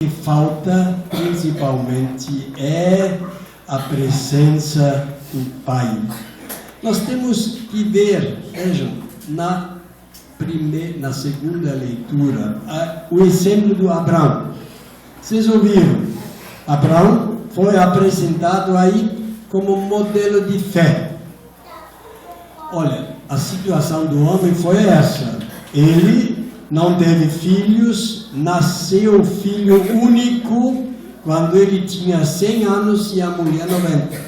que falta principalmente é a presença do Pai. Nós temos que ver, vejam, na segunda leitura, o exemplo do Abraão. Vocês ouviram? Abraão foi apresentado aí como modelo de fé. Olha, a situação do homem foi essa. Ele não teve filhos, nasceu filho único quando ele tinha 100 anos e a mulher 90.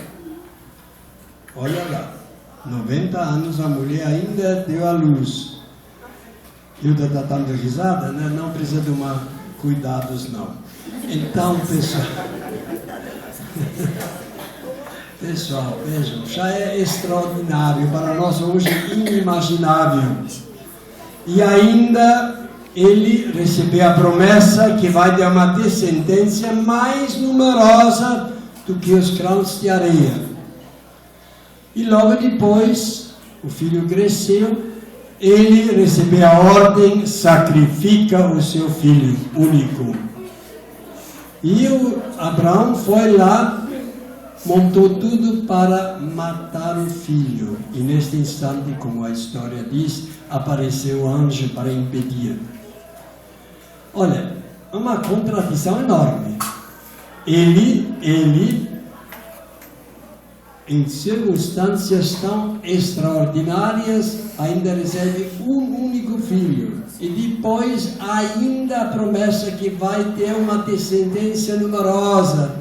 Olha lá, 90 anos a mulher ainda deu à luz. Hilda está dando risada, né? Não precisa tomar cuidados não. Então, pessoal, vejam, já é extraordinário, para nós hoje inimaginável. E ainda ele recebeu a promessa que vai ter uma descendência mais numerosa do que os grãos de areia. E logo depois, o filho cresceu, ele recebeu a ordem, sacrifica o seu filho único. E o Abraão foi lá, montou tudo para matar o filho. E neste instante, como a história diz, apareceu o anjo para impedir. Olha, é uma contradição enorme. Ele, em circunstâncias tão extraordinárias, ainda recebe um único filho. E depois ainda a promessa que vai ter uma descendência numerosa.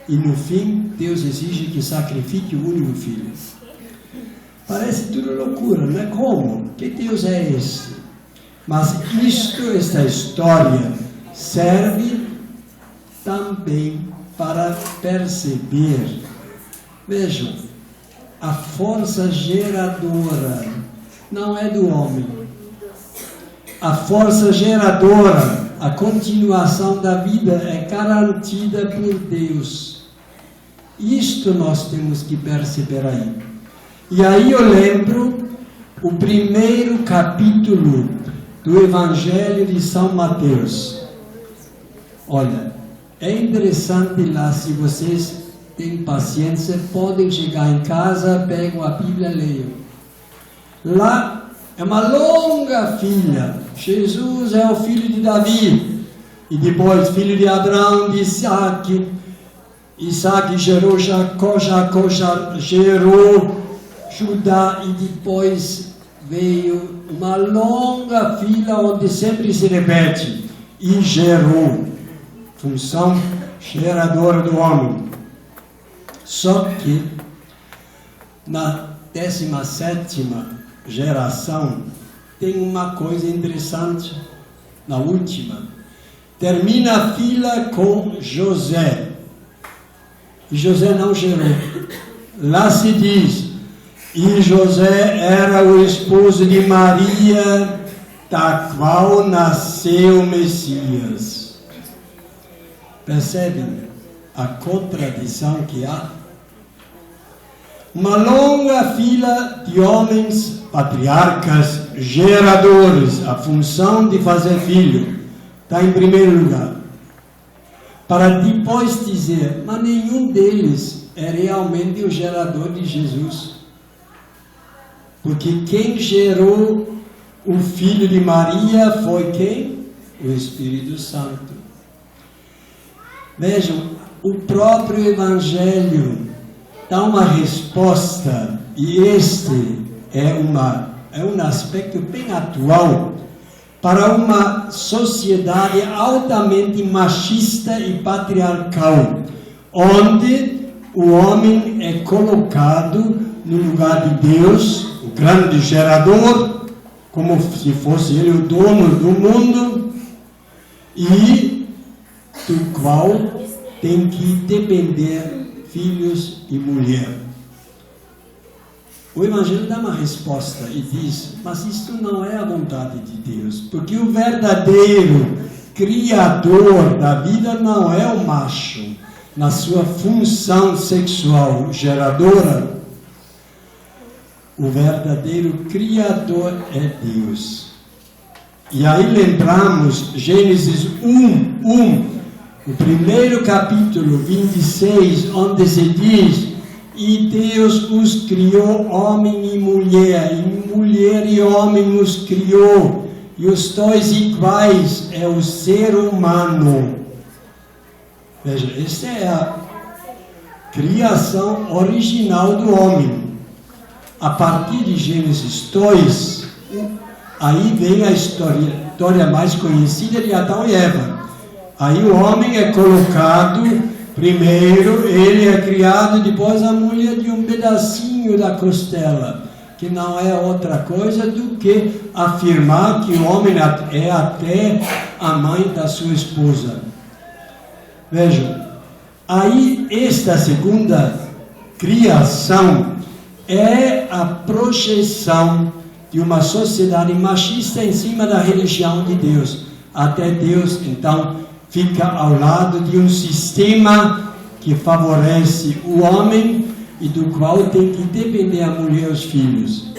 E no fim, Deus exige que sacrifique o único filho. Parece tudo loucura, não é? Como? Que Deus é esse? Mas esta história serve também para perceber. Vejam, a força geradora não é do homem. A força geradora, a continuação da vida é garantida por Deus. Isto nós temos que perceber aí. E aí eu lembro o primeiro capítulo do Evangelho de São Mateus. Olha, é interessante lá, se vocês têm paciência, podem chegar em casa, pegam a Bíblia e leiam. Lá é uma longa fila. Jesus é o filho de Davi, e depois filho de Abraão, de Isaac. Isaac gerou Jacó, Jacó gerou Judá, e depois veio uma longa fila onde sempre se repete, e gerou, função geradora do homem. Só que na 17ª geração tem uma coisa interessante, na última, termina a fila com José, e José não gerou. Lá se diz, e José era o esposo de Maria, da qual nasceu o Messias. Percebem a contradição que há? Uma longa fila de homens, patriarcas, geradores, a função de fazer filho, está em primeiro lugar. Para depois dizer, mas nenhum deles é realmente o gerador de Jesus. Porque quem gerou o filho de Maria foi quem? O Espírito Santo. Vejam, o próprio Evangelho dá uma resposta, e este é um aspecto bem atual para uma sociedade altamente machista e patriarcal, onde o homem é colocado no lugar de Deus, o grande gerador, como se fosse ele o dono do mundo, e do qual tem que depender filhos e mulher. O Evangelho dá uma resposta e diz, mas isto não é a vontade de Deus, porque o verdadeiro criador da vida não é o macho, na sua função sexual geradora. O verdadeiro criador é Deus. E aí lembramos Gênesis 1:1, O primeiro capítulo 26, onde se diz: e Deus os criou homem e mulher e homem os criou, e os dois iguais é o ser humano. Veja, essa é a criação original do homem. A partir de Gênesis 2, aí vem a história mais conhecida de Adão e Eva. Aí o homem é colocado, primeiro ele é criado, depois a mulher de um pedacinho da costela, que não é outra coisa do que afirmar que o homem é até a mãe da sua esposa. Vejam, aí esta segunda criação é a projeção de uma sociedade machista em cima da religião de Deus. Até Deus, então, fica ao lado de um sistema que favorece o homem e do qual tem que depender a mulher e os filhos.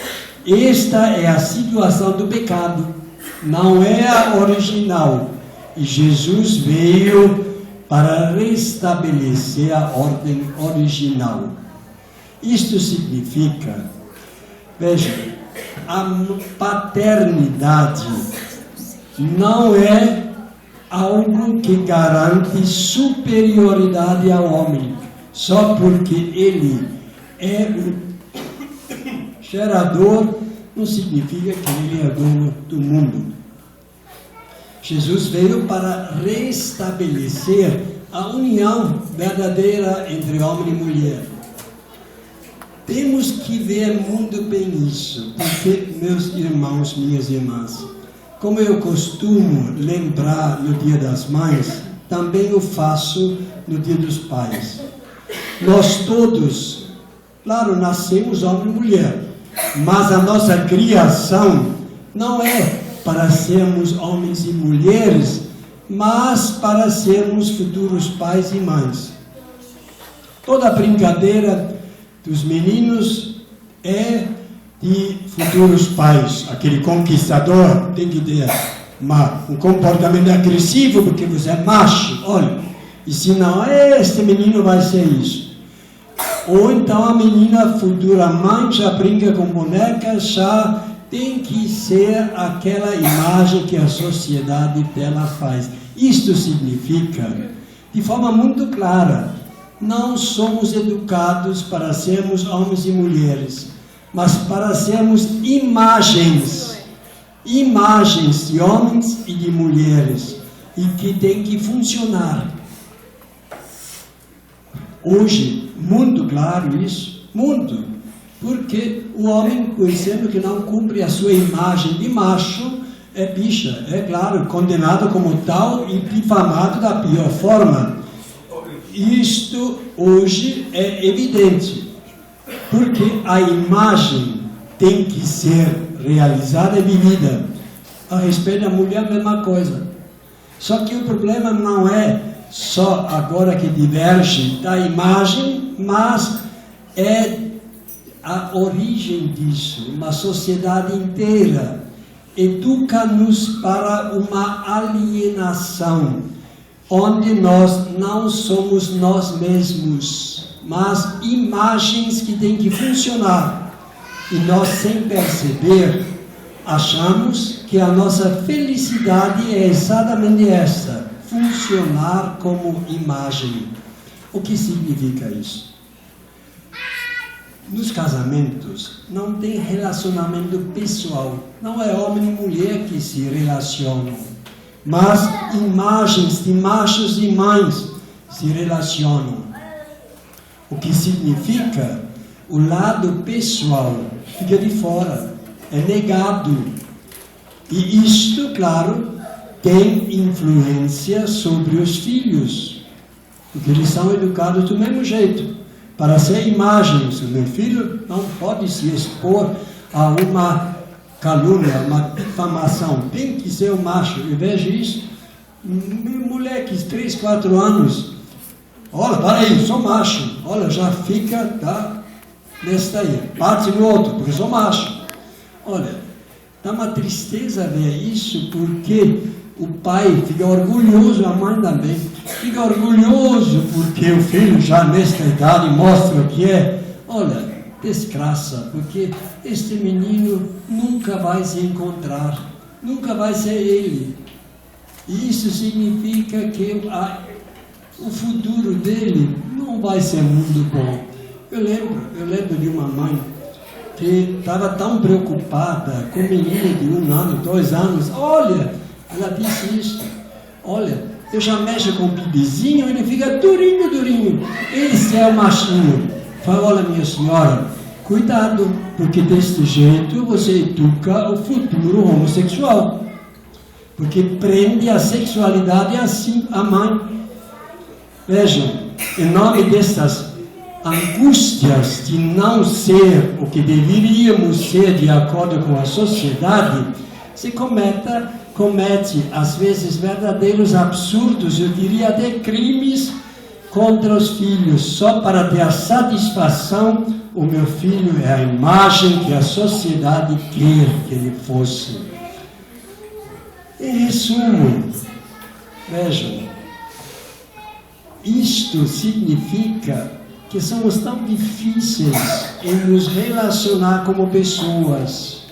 Esta é a situação do pecado, não é a original. E Jesus veio para restabelecer a ordem original. Isto significa, veja, a paternidade não é algo que garante superioridade ao homem, só porque ele é o gerador, não significa que ele é dono do mundo. Jesus veio para restabelecer a união verdadeira entre homem e mulher. Temos que ver muito bem isso, porque, meus irmãos, minhas irmãs, como eu costumo lembrar no Dia das Mães, também o faço no Dia dos Pais. Nós todos, claro, nascemos homem e mulher, mas a nossa criação não é para sermos homens e mulheres, mas para sermos futuros pais e mães. Toda a brincadeira dos meninos é de futuros pais. Aquele conquistador tem que ter um comportamento agressivo porque você é macho, olha, e se não, este menino vai ser isso. Ou então a menina, futura mãe, já brinca com bonecas, já tem que ser aquela imagem que a sociedade dela faz. Isto significa, de forma muito clara, não somos educados para sermos homens e mulheres, mas para sermos imagens de homens e de mulheres, e que tem que funcionar. Hoje, muito claro isso, muito, porque o homem, conhecendo que não cumpre a sua imagem de macho, é bicha, é claro, condenado como tal e difamado da pior forma. Isto hoje é evidente, porque a imagem tem que ser realizada e vivida. A respeito da mulher, a mesma coisa. Só que o problema não é só agora que diverge da imagem, mas é a origem disso. Uma sociedade inteira educa-nos para uma alienação, onde nós não somos nós mesmos, mas imagens que têm que funcionar. E nós, sem perceber, achamos que a nossa felicidade é exatamente esta: funcionar como imagem. O que significa isso? Nos casamentos não tem relacionamento pessoal, não é homem e mulher que se relacionam, mas imagens de machos e mães se relacionam. O que significa o lado pessoal fica de fora, é negado. E isto, claro, tem influência sobre os filhos, porque eles são educados do mesmo jeito, para ser imagens. O meu filho não pode se expor a uma calúnia, uma difamação, tem que ser um macho. Eu vejo isso, moleques, 3, 4 anos, olha, para aí, sou macho, olha, já fica, tá, nesse daí, bate no outro, porque sou macho. Olha, dá uma tristeza ver isso, porque O pai fica orgulhoso, a mãe também. Fica orgulhoso porque o filho já nesta idade mostra o que é. Olha, desgraça, porque este menino nunca vai se encontrar, nunca vai ser ele. E isso significa que o futuro dele não vai ser muito bom. Eu lembro de uma mãe que estava tão preocupada com um menino de 1 ano, 2 anos. Olha, ela disse isso. Olha, eu já mexo com o bebezinho, ele fica durinho. Esse é o machinho. Fala, olha, minha senhora, cuidado, porque deste jeito você educa o futuro homossexual. Porque prende a sexualidade assim a mãe. Vejam, em nome destas angústias de não ser o que deveríamos ser de acordo com a sociedade, se comete às vezes verdadeiros absurdos, eu diria até crimes contra os filhos, só para ter a satisfação: o meu filho é a imagem que a sociedade quer que ele fosse. Em resumo, vejam, isto significa que somos tão difíceis em nos relacionar como pessoas.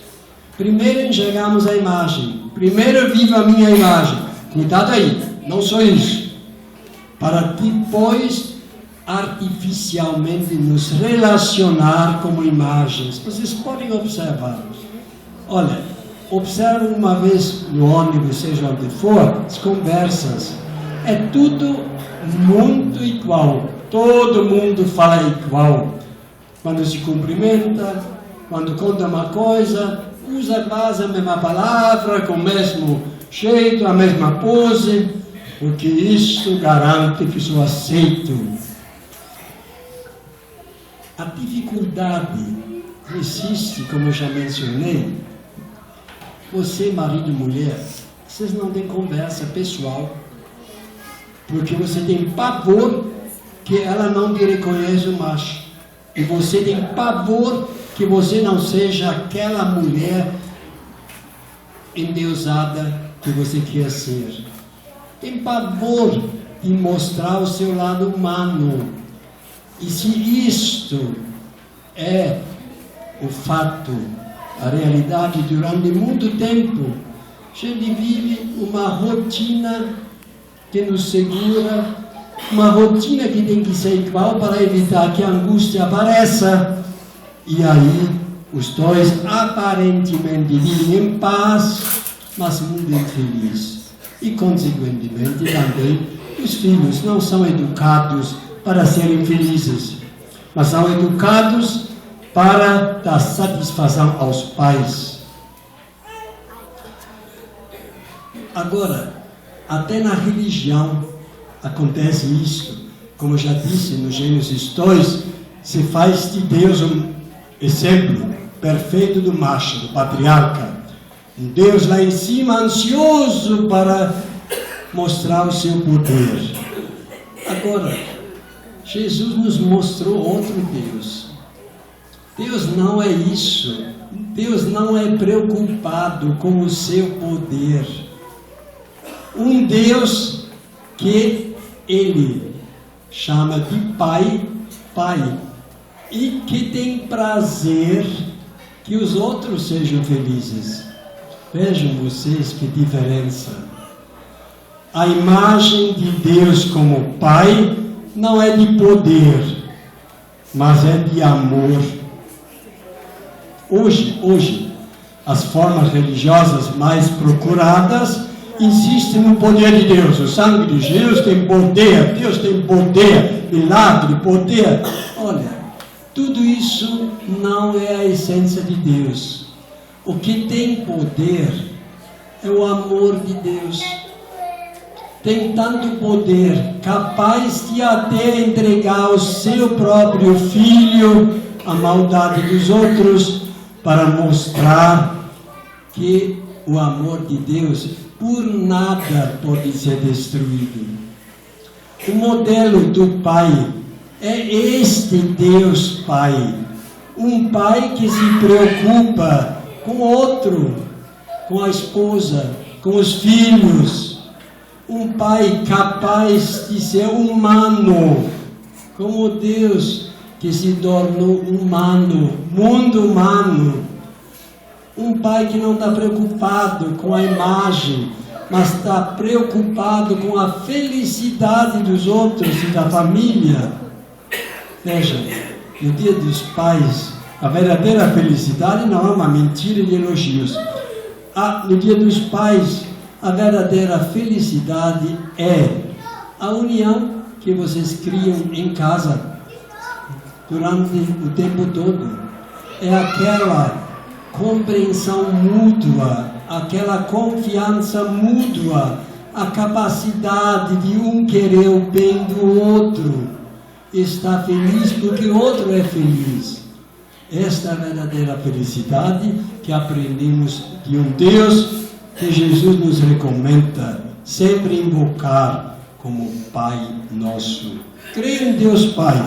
Primeiro enxergamos a imagem, primeiro vivo a minha imagem. Cuidado aí, não sou isso. Para depois artificialmente nos relacionar como imagens. Vocês podem observar. Olha, observe uma vez no ônibus, seja onde for, as conversas. É tudo muito igual. Todo mundo fala igual. Quando se cumprimenta, quando conta uma coisa, usa quase a mesma palavra, com o mesmo jeito, a mesma pose, porque isso garante que sou aceito. A dificuldade existe, como eu já mencionei. Você, marido e mulher, vocês não têm conversa pessoal, porque você tem pavor que ela não te reconheça o macho, e você tem pavor que você não seja aquela mulher endeusada que você quer ser. Tem pavor de mostrar o seu lado humano. E se isto é o fato, a realidade durante muito tempo, a gente vive uma rotina que nos segura, uma rotina que tem que ser igual para evitar que a angústia apareça. E aí, os dois aparentemente vivem em paz, mas muito infelizes. E, consequentemente, também, os filhos não são educados para serem felizes, mas são educados para dar satisfação aos pais. Agora, até na religião acontece isso. Como eu já disse no Gênesis 2, se faz de Deus um exemplo perfeito do macho, do patriarca. Um Deus lá em cima, ansioso para mostrar o seu poder. Agora, Jesus nos mostrou outro Deus. Deus não é isso. Deus não é preocupado com o seu poder. Um Deus que Ele chama de Pai, e que tem prazer que os outros sejam felizes. Vejam vocês que diferença. A imagem de Deus como Pai não é de poder, mas é de amor. Hoje, as formas religiosas mais procuradas insistem no poder de Deus. O sangue de Jesus tem poder, Deus tem poder, milagre, poder. Olha, tudo isso não é a essência de Deus. O que tem poder é o amor de Deus. Tem tanto poder, capaz de até entregar o seu próprio filho à maldade dos outros, para mostrar que o amor de Deus por nada pode ser destruído. O modelo do Pai é este Deus Pai. Um pai que se preocupa com o outro, com a esposa, com os filhos. Um pai capaz de ser humano, como Deus que se tornou humano, mundo humano. Um pai que não está preocupado com a imagem, mas está preocupado com a felicidade dos outros e da família. Veja, no Dia dos Pais, a verdadeira felicidade não é uma mentira de elogios. No Dia dos Pais, a verdadeira felicidade é a união que vocês criam em casa durante o tempo todo. É aquela compreensão mútua, aquela confiança mútua, a capacidade de um querer o bem do outro, estar feliz porque o outro é feliz. Esta é a verdadeira felicidade que aprendemos de um Deus que Jesus nos recomenda sempre invocar como Pai nosso. Creio em Deus Pai,